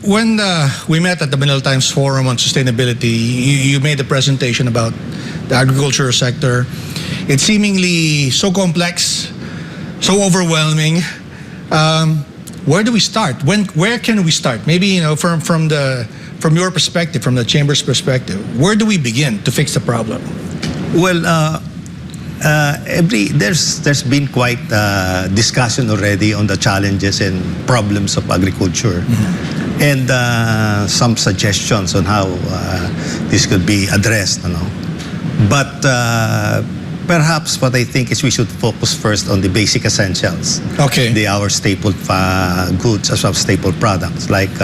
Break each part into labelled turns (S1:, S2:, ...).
S1: when we met at the Manila Times Forum on Sustainability, you made a presentation about the agriculture sector. It's seemingly so complex, so overwhelming. Where do we start? Where can we start? Maybe from your perspective, from the Chamber's perspective, where do we begin to fix the problem?
S2: Well, there's been quite discussion already on the challenges and problems of agriculture, and some suggestions on how this could be addressed. But perhaps what I think is we should focus first on the basic essentials.
S1: Okay.
S2: Our staple goods, as well as staple products like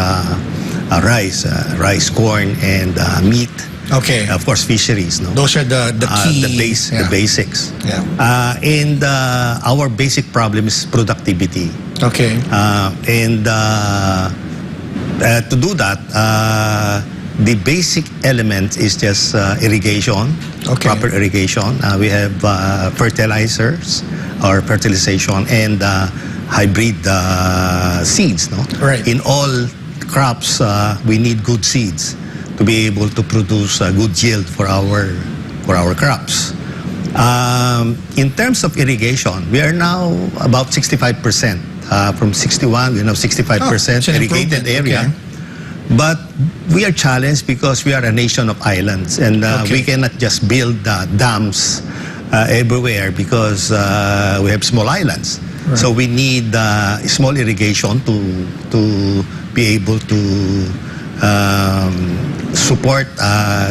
S2: rice, corn, and meat.
S1: Okay.
S2: Of course, fisheries.
S1: Those are the key.
S2: The basics.
S1: Yeah.
S2: And our basic problem is productivity.
S1: Okay.
S2: And to do that, the basic element is just irrigation, proper irrigation. We have fertilizers or fertilization and hybrid seeds.
S1: Right.
S2: In all crops, we need good seeds to be able to produce a good yield for our crops. In terms of irrigation, we are now about 65%. From 61, we now 65% irrigated area.
S1: Okay.
S2: But we are challenged because we are a nation of islands, and we cannot just build dams everywhere because we have small islands. Right. So we need small irrigation to be able to support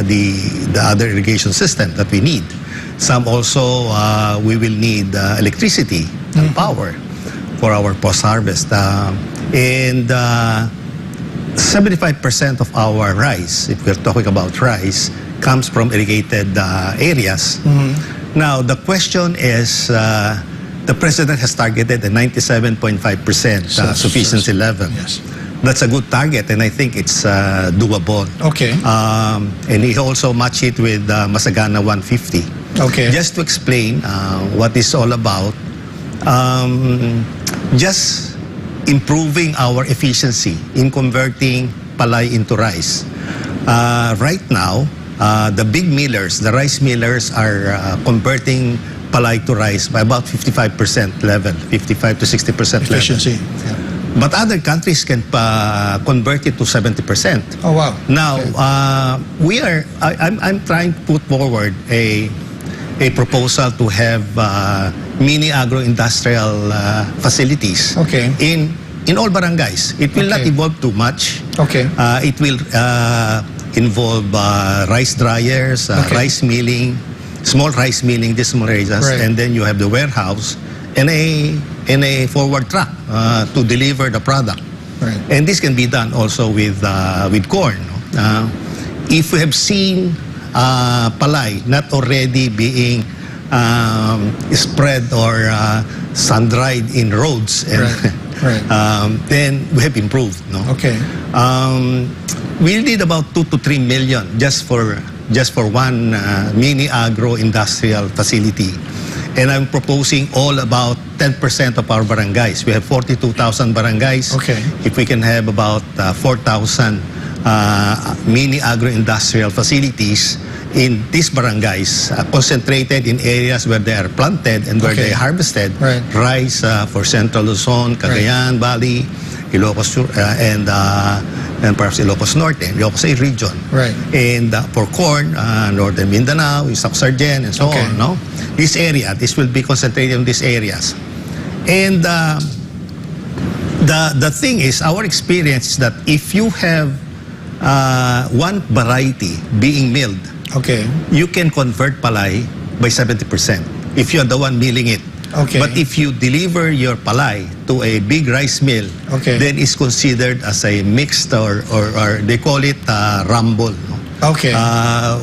S2: the other irrigation system that we need. Some also we will need electricity and power for our post-harvest. And 75% of our rice, if we're talking about rice, comes from irrigated areas. Now, the question is, the President has targeted a 97.5% sufficiency level.
S1: Yes.
S2: That's a good target, and I think it's doable.
S1: Okay.
S2: And he also matched it with Masagana 150.
S1: Okay.
S2: Just to explain what it's all about, just improving our efficiency in converting palay into rice. Right now, the big millers, the rice millers, are converting palay to rice by about 55% level, 55 to 60%
S1: efficiency.
S2: level. But other countries can convert it to 70%.
S1: Oh, wow.
S2: Now, I'm trying to put forward a proposal to have mini agro-industrial facilities in all barangays. It will not involve too much.
S1: Okay.
S2: It will involve rice dryers, rice milling, small rice milling, these small areas, and then you have the warehouse and a forward truck to deliver the product.
S1: Right.
S2: And this can be done also with corn. If we have seen palay not already being spread or sun-dried in roads, and then we have improved.
S1: Okay.
S2: We need about 2 to 3 million just for one mini agro-industrial facility. And I'm proposing all about 10% of our barangays. We have 42,000 barangays.
S1: Okay.
S2: If we can have about 4,000 mini agro-industrial facilities in these barangays, concentrated in areas where they are planted and where they are harvested.
S1: Right.
S2: Rice for Central Luzon, Cagayan Valley, Ilocos, and perhaps Ilocos Norte, Ilocos region.
S1: Right.
S2: And for corn, Northern Mindanao, Isaac-Sargen, and so on. No? This will be concentrated in these areas. And the thing is, our experience is that if you have one variety being milled, you can convert palay by 70% if you're the one milling it.
S1: Okay.
S2: But if you deliver your palay to a big rice mill, then it's considered as a mixed or they call it rumble.
S1: Okay.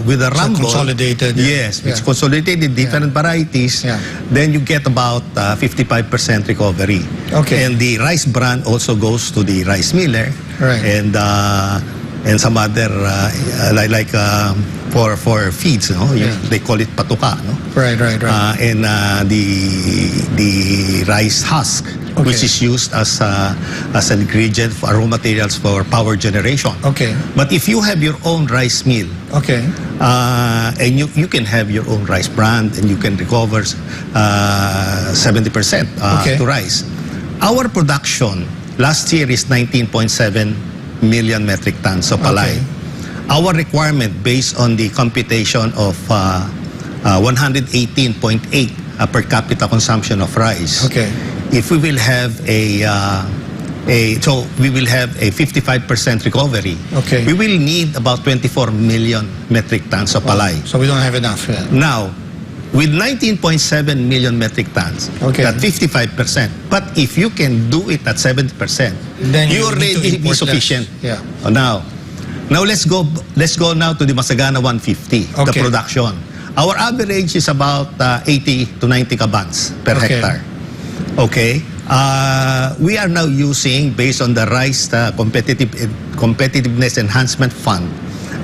S2: With a rumble,
S1: consolidated.
S2: Yes, it's consolidated different varieties. Then you get about 55% recovery.
S1: Okay.
S2: And the rice bran also goes to the rice miller.
S1: Right.
S2: And some other like for feeds, they call it patuka,
S1: Right.
S2: and the rice husk which is used as an ingredient for raw materials for power generation.
S1: Okay.
S2: But if you have your own rice mill,
S1: Okay.
S2: and you can have your own rice brand and you can recover 70%
S1: Okay.
S2: to rice. Our production last year is 19.7 million metric tons of palay.
S1: Okay.
S2: Our requirement based on the computation of 118.8 per capita consumption of rice.
S1: Okay.
S2: If we will have so we will have a 55% recovery.
S1: Okay.
S2: We will need about 24 million metric tons of palay.
S1: So we don't have enough. Yeah.
S2: Now, with 19.7 million metric tons,
S1: Okay.
S2: at 55%, but if you can do it at 70%,
S1: Then
S2: you
S1: you need to
S2: already be
S1: import
S2: sufficient.
S1: less. Yeah.
S2: Now let's go now to the Masagana 150, the
S1: Okay.
S2: production. Our average is about 80 to 90 kabans per
S1: Okay.
S2: hectare. Okay. We are now using, based on the rice competitiveness enhancement fund,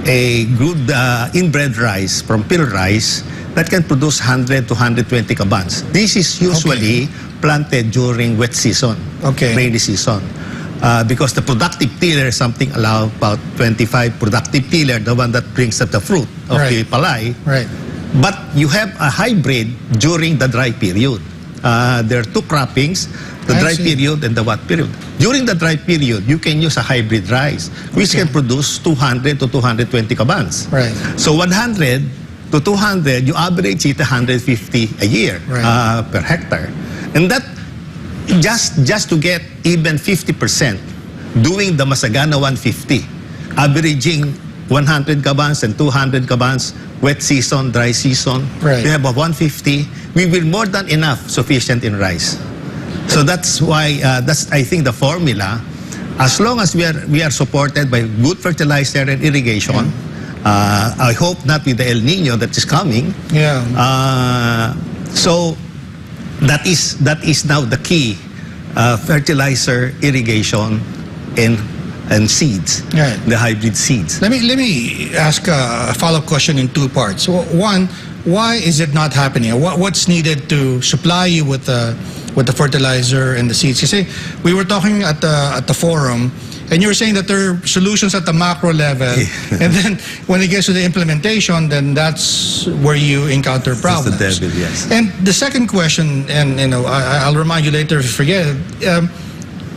S2: a good inbred rice from pearl rice that can produce 100 to 120 kabans. This is usually planted during wet season,
S1: Okay.
S2: rainy season. Because the productive tiller is something about 25 productive tiller, the one that brings up the fruit of the
S1: Right.
S2: palay.
S1: Right.
S2: But you have a hybrid during the dry period. There are two croppings, the
S1: I
S2: dry
S1: see.
S2: period and the wet period. During the dry period, you can use a hybrid rice, which
S1: Okay.
S2: can produce 200 to 220 kabans.
S1: Right.
S2: So 100 to 200, you average it 150 a year
S1: Right.
S2: per hectare. And that, just to get even 50%, doing the Masagana 150, averaging 100 kabans and 200 kabans, wet season, dry season,
S1: Right.
S2: we have a 150, we will more than enough sufficient in rice. So that's why, that's I think the formula, as long as we are supported by good fertilizer and irrigation, I hope not with the El Nino that is coming.
S1: Yeah.
S2: So that is now the key, fertilizer, irrigation, and seeds,
S1: Right.
S2: the hybrid seeds.
S1: Let me ask a follow-up question in two parts. One, why is it not happening? What's needed to supply you with the fertilizer and the seeds? You see, we were talking at the forum, and you were saying that there are solutions at the macro level, and then when it gets to the implementation, then that's where you encounter problems.
S2: That's the devil, yes.
S1: And the second question, and I'll remind you later if you forget it,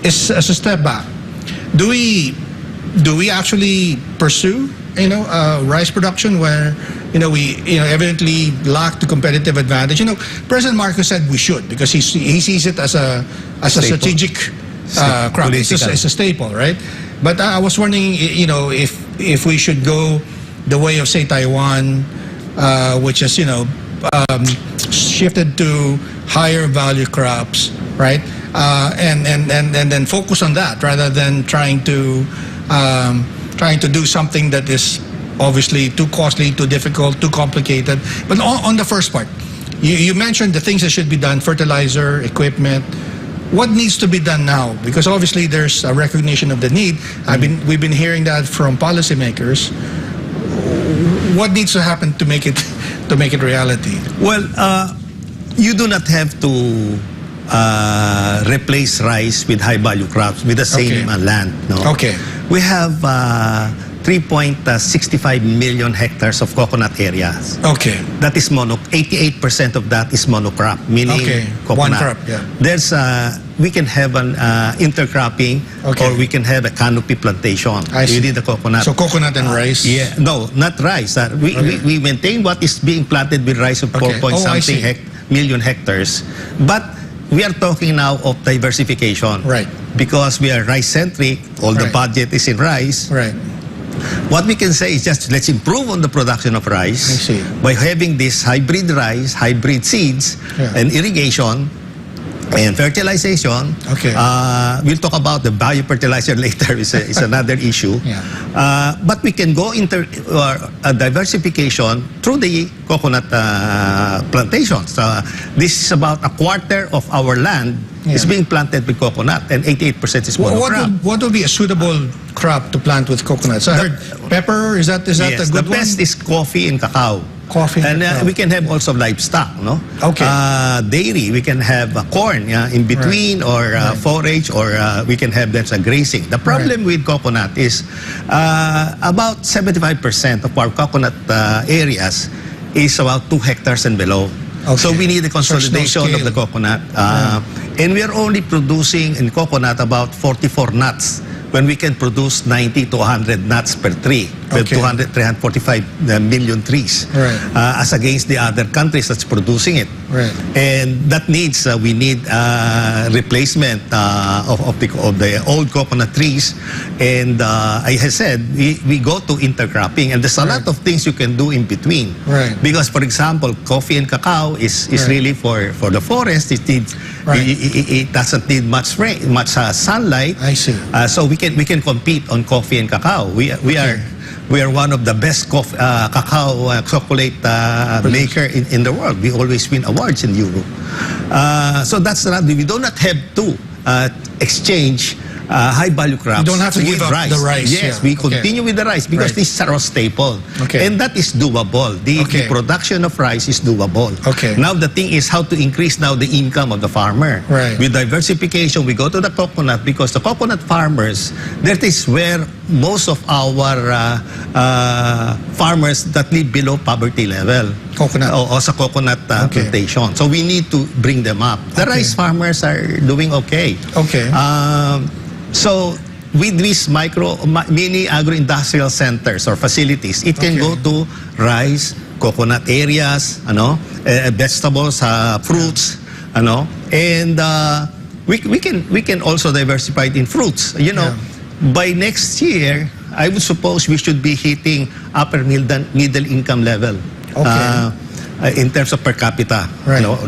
S1: is as a step back. Do we actually pursue rice production where we evidently lack the competitive advantage? President Marcos said we should, because he sees it as a strategic crop. It's a staple, right? But I was wondering, if we should go the way of, say, Taiwan, which is shifted to higher value crops, right? And then focus on that rather than trying to do something that is obviously too costly, too difficult, too complicated. But on the first part, you mentioned the things that should be done: fertilizer, equipment. What needs to be done now? Because obviously there's a recognition of the need. We've been hearing that from policymakers. What needs to happen to make it reality?
S2: Well, you do not have to replace rice with high value crops with the same land. No.
S1: Okay.
S2: We have 3.65 million hectares of coconut areas.
S1: Okay.
S2: That is 88% of that is monocrop, meaning coconut.
S1: One crop, yeah.
S2: There's we can have an intercropping, or we can have a canopy plantation.
S1: I see.
S2: You need the coconut.
S1: So coconut and rice.
S2: Yeah, no, not rice. We maintain what is being planted with rice of 4 point something million hectares, but we are talking now of diversification.
S1: Right.
S2: Because we are rice-centric, all the budget is in rice.
S1: Right.
S2: What we can say is just let's improve on the production of rice
S1: I see.
S2: by having this hybrid rice, hybrid seeds,
S1: Yeah.
S2: and irrigation and fertilization.
S1: Okay.
S2: We'll talk about the biofertilizer later. Is another issue.
S1: Yeah.
S2: But we can go into diversification through the coconut plantations. This is about a quarter of our land is being planted with coconut, and 88% is monocrop.
S1: What would be a suitable crop to plant with coconuts? I heard pepper. Is that a
S2: Yes,
S1: good
S2: the
S1: one?
S2: best is coffee and cacao.
S1: Coffee and cacao.
S2: we can have also livestock, no?
S1: Okay.
S2: Dairy, we can have corn in between, or forage, or we can have them as grazing. The problem with coconut is about 75% of our coconut areas is about 2 hectares and below.
S1: Okay.
S2: So we need a consolidation of the coconut. And we are only producing in coconut about 44 nuts when we can produce 90 to 100 nuts per tree with 345 million trees, as against the other countries that's producing it. And that needs, we need replacement of the old coconut trees. And I have said, we go to intercropping, and there's a lot of things you can do in between. Because, for example, coffee and cacao is really for the forest. It needs, it doesn't need much rain, much sunlight.
S1: I see.
S2: So we can compete on coffee and cacao. We are one of the best cacao chocolate maker in the world. We always win awards in Europe. So that's not, we do not have to exchange high value crops.
S1: You don't have to give up
S2: rice.
S1: the rice.
S2: Yes, we continue with the rice because this is our staple. And that is doable. The production of rice is doable. Now the thing is how to increase now the income of the farmer. With diversification, we go to the coconut because the coconut farmers, that is where most of our farmers that live below poverty level.
S1: Coconut.
S2: O sa coconut plantation. So we need to bring them up. The rice farmers are doing okay. So with these mini agro-industrial centers or facilities, it can go to rice, coconut areas, vegetables, fruits, and we can also diversify it in fruits. By next year, I would suppose we should be hitting upper middle income level in terms of per capita.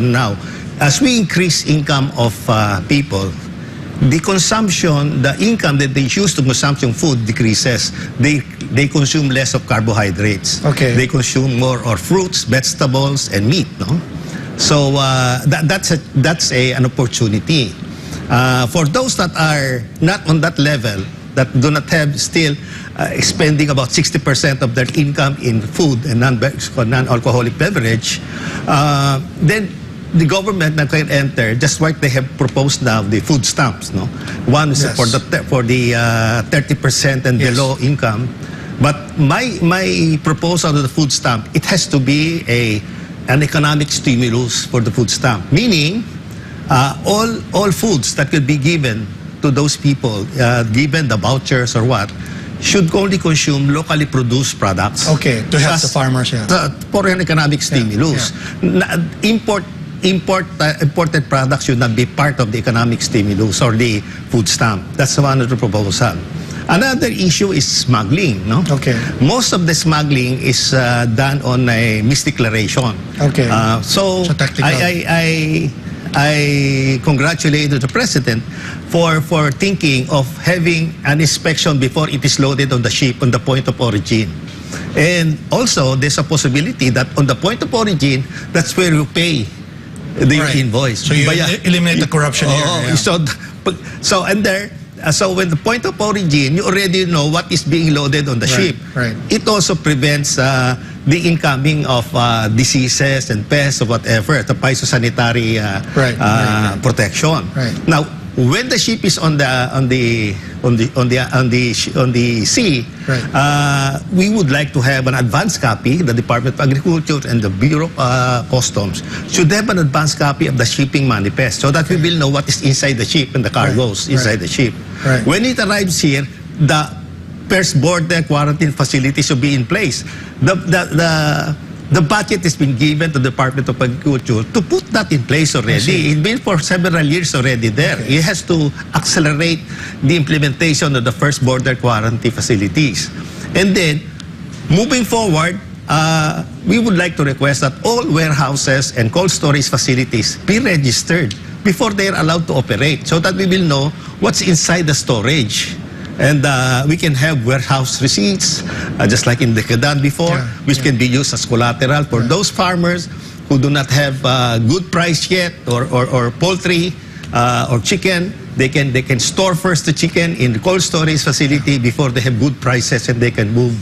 S2: Now, as we increase income of people, the consumption, the income that they use to consumption food decreases. They consume less of carbohydrates. They consume more of fruits, vegetables, and meat. So that's an opportunity. For those that are not on that level, that do not have still spending about 60% of their income in food and non-alcoholic beverage, then the government na can enter just what they have proposed now, the food stamps. One is for the 30% and below income. But my proposal of the food stamp, it has to be an economic stimulus for the food stamp, meaning all foods that could be given to those people, given the vouchers or what, should only consume locally produced products. To
S1: help the farmers,
S2: for an economic stimulus. Imported products should not be part of the economic stimulus or the food stamp. That's one of the proposal. Another issue is smuggling. Most of the smuggling is done on a misdeclaration. So I congratulate the President for thinking of having an inspection before it is loaded on the ship on the point of origin. And also, there's a possibility that on the point of origin, that's where you pay the invoice.
S1: So you eliminate the corruption here.
S2: So when the point of origin, you already know what is being loaded on the ship. It also prevents the incoming of diseases and pests or whatever, the phytosanitary protection. Now, when the ship is on the sea, we would like to have an advance copy. The Department of Agriculture and the Bureau of Customs should have an advance copy of the shipping manifest so that we will know what is inside the ship and the cargoes inside the ship. When it arrives here, the first border quarantine facility should be in place. The budget has been given to the Department of Agriculture to put that in place already. It's been for several years already there. It has to accelerate the implementation of the first border quarantine facilities. And then, moving forward, we would like to request that all warehouses and cold storage facilities be registered before they are allowed to operate so that we will know what's inside the storage. And we can have warehouse receipts, just like in the Kedan before, which can be used as collateral for those farmers who do not have good price yet, or poultry or chicken. They can store first the chicken in the cold storage facility before they have good prices, and they can move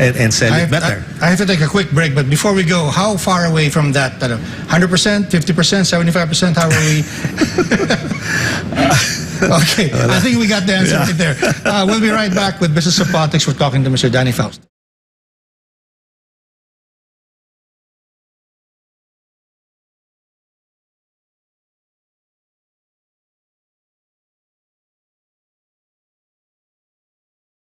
S2: and sell it better.
S1: I have to take a quick break, but before we go, how far away from that? 100%, 50%, 75%? How are we? Okay, I think we got the answer right there. We'll be right back with Business of Politics. We're talking to Mr. Danny Fausto.